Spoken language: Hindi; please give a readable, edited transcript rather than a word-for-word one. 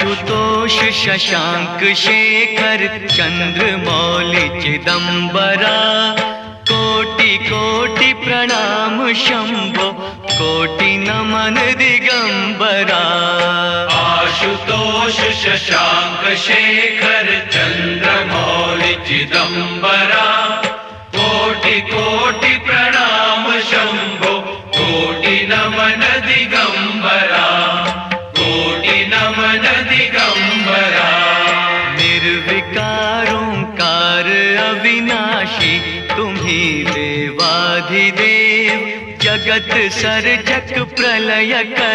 आशुतोष शशांक शेखर चंद्रमौलि चिदंबरा, कोटि कोटि प्रणाम शंभो, कोटि नमन दिगंबरा। आशुतोष शशांक शेखर चंद्रमौलि चिदंबरा, कोटि कोटि प्रणाम शंभो, कोटि नमन दिगंबरा, कोटि नमन दिगंबरा। निर्विकार ओंकार अविनाशी, तुम्ही देवाधिदेव, जगत सर्जक प्रलय कर